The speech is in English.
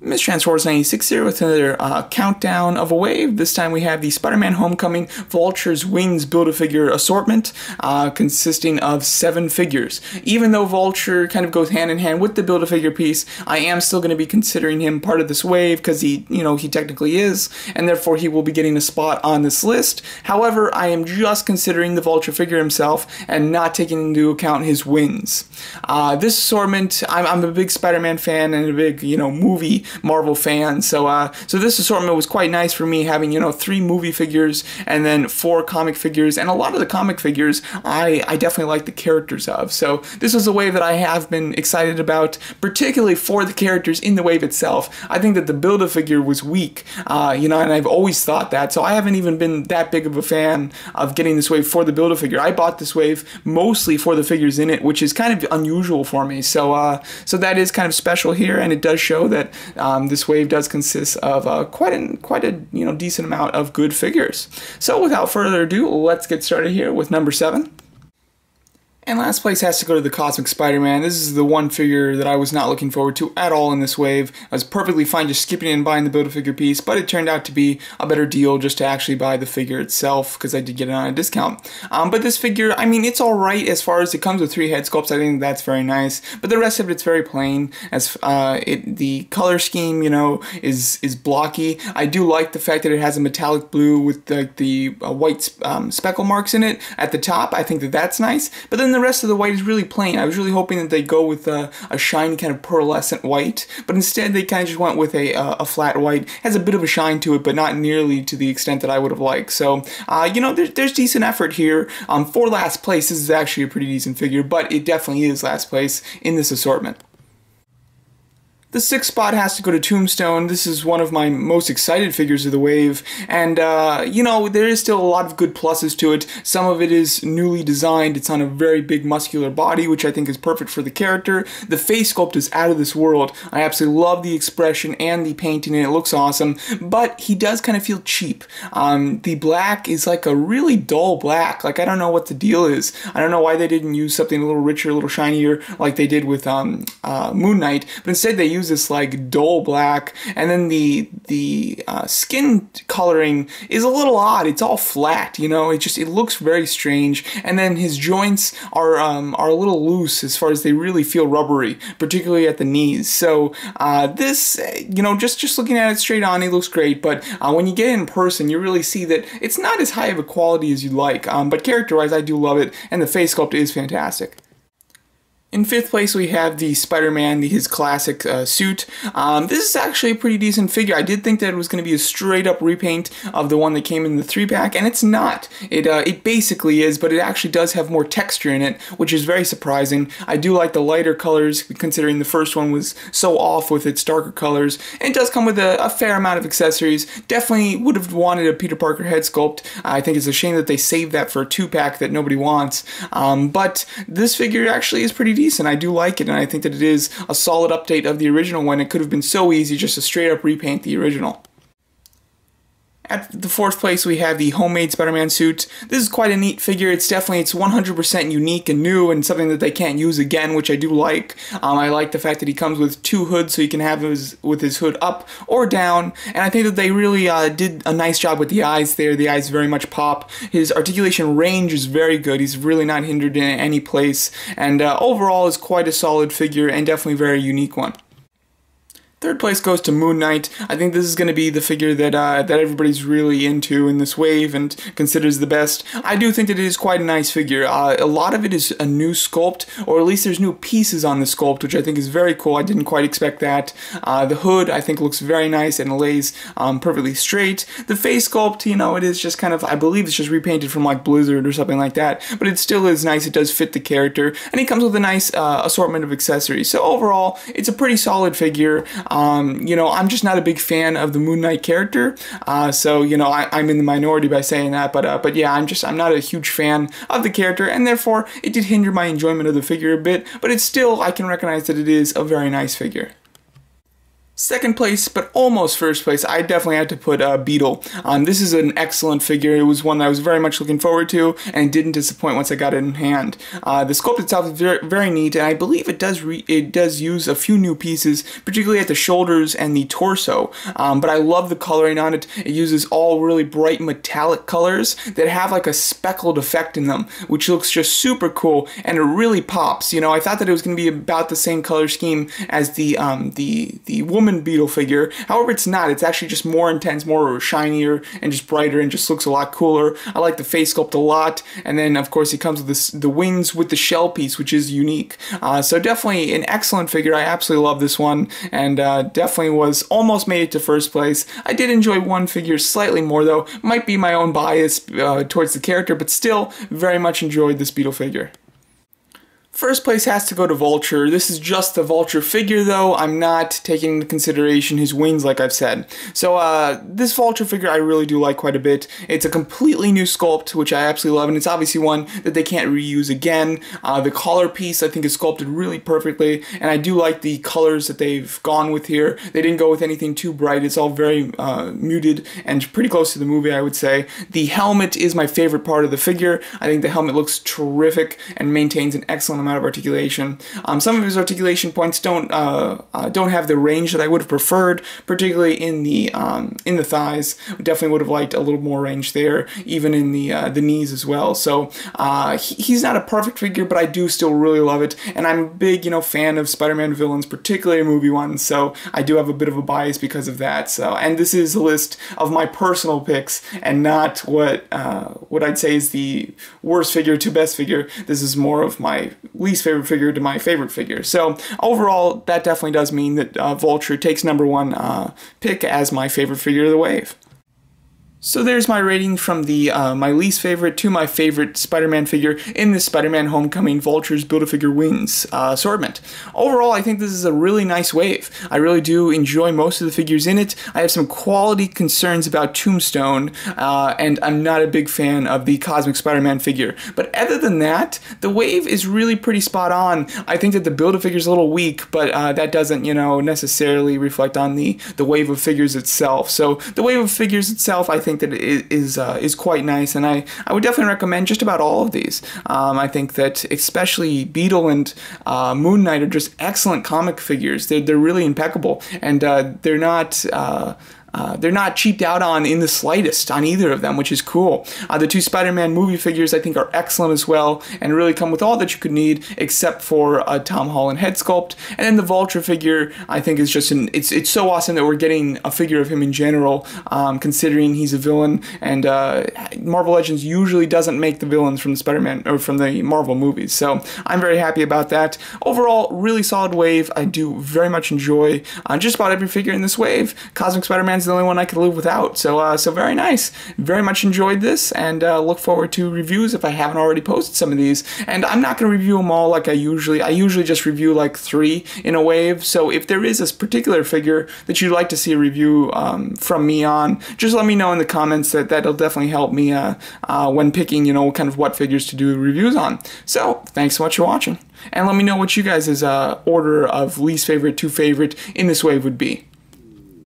MissTransforce96 here with another countdown of a wave. This time we have the Spider-Man Homecoming Vulture's Wings Build-A-Figure assortment consisting of 7 figures. Even though Vulture kind of goes hand in hand with the Build-A-Figure piece, I am still going to be considering him part of this wave because he technically is, and therefore he will be getting a spot on this list. However, I am just considering the Vulture figure himself and not taking into account his wings. This assortment, I'm a big Spider-Man fan and a big, movie Marvel fan, so this assortment was quite nice for me, having 3 movie figures and then 4 comic figures, and a lot of the comic figures I definitely like the characters of. So this was a wave that I have been excited about, particularly for the characters in the wave itself. I think that the Build-A-Figure was weak, and I've always thought that, so I haven't even been that big of a fan of getting this wave for the Build-A-Figure. I bought this wave mostly for the figures in it, which is kind of unusual for me. So that is kind of special here, and it does show that this wave does consist of quite a decent amount of good figures. So without further ado, let's get started here with number 7. And last place has to go to the Cosmic Spider-Man. This is the one figure that I was not looking forward to at all in this wave. I was perfectly fine just skipping it and buying the Build-A-Figure piece, but it turned out to be a better deal just to actually buy the figure itself because I did get it on a discount. But this figure, I mean, it's alright as far as it comes with 3 head sculpts. I think that's very nice, but the rest of it's very plain. As the color scheme, is blocky. I do like the fact that it has a metallic blue with the white speckle marks in it at the top. I think that that's nice, but then the rest of the white is really plain. I was really hoping that they'd go with a shiny kind of pearlescent white, but instead they kind of just went with a flat white. It has a bit of a shine to it, but not nearly to the extent that I would have liked. So, there's decent effort here. For last place, this is actually a pretty decent figure, but it definitely is last place in this assortment. The 6th spot has to go to Tombstone. This is one of my most excited figures of the wave, and there is still a lot of good pluses to it. Some of it is newly designed. It's on a very big muscular body, which I think is perfect for the character. The face sculpt is out of this world. I absolutely love the expression and the painting, and it looks awesome, but he does kind of feel cheap. The black is like a really dull black. Like, I don't know what the deal is. I don't know why they didn't use something a little richer, a little shinier, like they did with Moon Knight, but instead they used this like dull black, and then the skin coloring is a little odd. It's all flat, it looks very strange, and then his joints are a little loose as far as they really feel rubbery, particularly at the knees. So this, just looking at it straight on, it looks great, but when you get it in person, you really see that it's not as high of a quality as you'd like, but character-wise, I do love it, and the face sculpt is fantastic. In 5th place, we have the Spider-Man, his classic suit. This is actually a pretty decent figure. I did think that it was going to be a straight-up repaint of the one that came in the 3-pack, and it's not. It basically is, but it actually does have more texture in it, which is very surprising. I do like the lighter colors, considering the first one was so off with its darker colors. And it does come with a fair amount of accessories. Definitely would have wanted a Peter Parker head sculpt. I think it's a shame that they saved that for a 2-pack that nobody wants. But this figure actually is pretty decent. I do like it, and I think that it is a solid update of the original one. It could have been so easy just to straight up repaint the original. At the 4th place, we have the homemade Spider-Man suit. This is quite a neat figure. It's 100% unique and new, and something that they can't use again, which I do like. I like the fact that he comes with 2 hoods, so you can have his hood up or down, and I think that they really did a nice job with the eyes there. The eyes very much pop. His articulation range is very good. He's really not hindered in any place, and overall is quite a solid figure and definitely a very unique one. 3rd place goes to Moon Knight. I think this is going to be the figure that everybody's really into in this wave and considers the best. I do think that it is quite a nice figure. A lot of it is a new sculpt, or at least there's new pieces on the sculpt, which I think is very cool. I didn't quite expect that. The hood, I think, looks very nice and lays perfectly straight. The face sculpt, it is just kind of, I believe it's just repainted from like Blizzard or something like that, but it still is nice. It does fit the character, and it comes with a nice assortment of accessories. So overall, it's a pretty solid figure. I'm just not a big fan of the Moon Knight character, so I'm in the minority by saying that. But yeah, I'm not a huge fan of the character, and therefore it did hinder my enjoyment of the figure a bit. But it's still, I can recognize that it is a very nice figure. Second place, but almost first place, I definitely had to put Beetle. This is an excellent figure. It was one that I was very much looking forward to, and it didn't disappoint once I got it in hand. The sculpt itself is very, very neat, and I believe it does use a few new pieces, particularly at the shoulders and the torso. But I love the coloring on it. It uses all really bright metallic colors that have like a speckled effect in them, which looks just super cool, and it really pops. You know, I thought that it was going to be about the same color scheme as the woman Beetle figure. However, it's not. It's actually just more intense, more shinier, and just brighter, and just looks a lot cooler. I like the face sculpt a lot, and then of course he comes with the wings with the shell piece, which is unique. So definitely an excellent figure. I absolutely love this one, and definitely was almost made it to first place. I did enjoy one figure slightly more though. Might be my own bias towards the character, but still very much enjoyed this Beetle figure. First place has to go to Vulture. This is just the Vulture figure though. I'm not taking into consideration his wings like I've said. So this Vulture figure I really do like quite a bit. It's a completely new sculpt, which I absolutely love, and it's obviously one that they can't reuse again. The collar piece I think is sculpted really perfectly, and I do like the colors that they've gone with here. They didn't go with anything too bright. It's all very muted and pretty close to the movie, I would say. The helmet is my favorite part of the figure. I think the helmet looks terrific and maintains an excellent amount of articulation. Some of his articulation points don't have the range that I would have preferred, particularly in the thighs. Definitely would have liked a little more range there, even in the knees as well. So he's not a perfect figure, but I do still really love it, and I'm a big fan of Spider-Man villains, particularly movie ones. So I do have a bit of a bias because of that. So, and this is a list of my personal picks, and not what I'd say is the worst figure to best figure. This is more of my least favorite figure to my favorite figure. So overall, that definitely does mean that Vulture takes #1 pick as my favorite figure of the wave. So there's my rating from the my least favorite to my favorite Spider-Man figure in this Spider-Man Homecoming Vulture's Build-A-Figure Wings assortment. Overall, I think this is a really nice wave. I really do enjoy most of the figures in it. I have some quality concerns about Tombstone, and I'm not a big fan of the Cosmic Spider-Man figure. But other than that, the wave is really pretty spot on. I think that the Build-A-Figure is a little weak, but that doesn't, necessarily reflect on the wave of figures itself. So the wave of figures itself, I think that it is quite nice, and I would definitely recommend just about all of these. I think that especially Beetle and Moon Knight are just excellent comic figures. They're really impeccable, and they're not cheaped out on in the slightest on either of them, which is cool. The two Spider-Man movie figures I think are excellent as well, and really come with all that you could need except for a Tom Holland head sculpt. And then the Vulture figure I think is just it's so awesome that we're getting a figure of him in general, considering he's a villain, and Marvel Legends usually doesn't make the villains from the Spider-Man or from the Marvel movies. So I'm very happy about that. Overall, really solid wave. I do very much enjoy just about every figure in this wave. Cosmic Spider-Man the only one I could live without. So very nice. Very much enjoyed this, and look forward to reviews if I haven't already posted some of these. And I'm not going to review them all like I usually just review like 3 in a wave. So if there is a particular figure that you'd like to see a review from me on, just let me know in the comments. That'll definitely help me when picking, kind of what figures to do reviews on. So thanks so much for watching, and let me know what you guys' order of least favorite to favorite in this wave would be.